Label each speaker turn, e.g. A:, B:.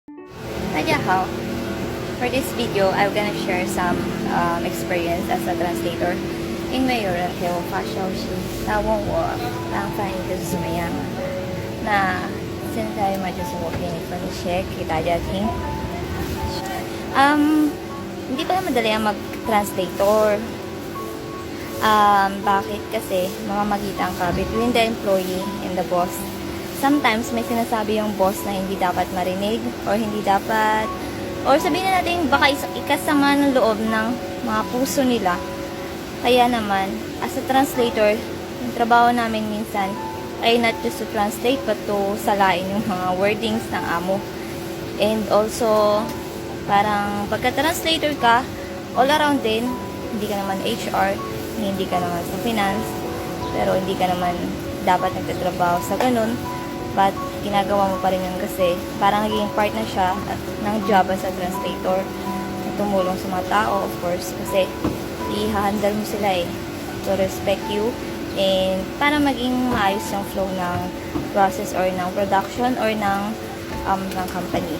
A: Hello. For this video, I'm gonna share some experience as a translator. 因为有人给我发消息，他问我当翻译的是怎么样。那现在嘛，就是我给你分析给大家听。Hindi pala madali ang mag-translator. Bakit? Kasi mamamagitan ka between the employee and the boss. Sometimes may sinasabi yung boss na hindi dapat marinig or hindi dapat, or sabihin na natin baka ikasama ng loob ng mga puso nila. Kaya naman, as a translator, yung trabaho namin minsan ay not just to translate but to salain yung mga wordings ng amo. And also, parang pagka-translator ka, all around din, hindi ka naman HR, hindi ka naman sa finance, pero hindi ka naman dapat nagtatrabaho sa ganun. But ginagawa mo pa rin yun kasi parang naging part na siya ng job as a translator na tumulong sa mga tao, of course, kasi i-handle mo sila to respect you and para maging maayos yung flow ng process or ng production or ng company.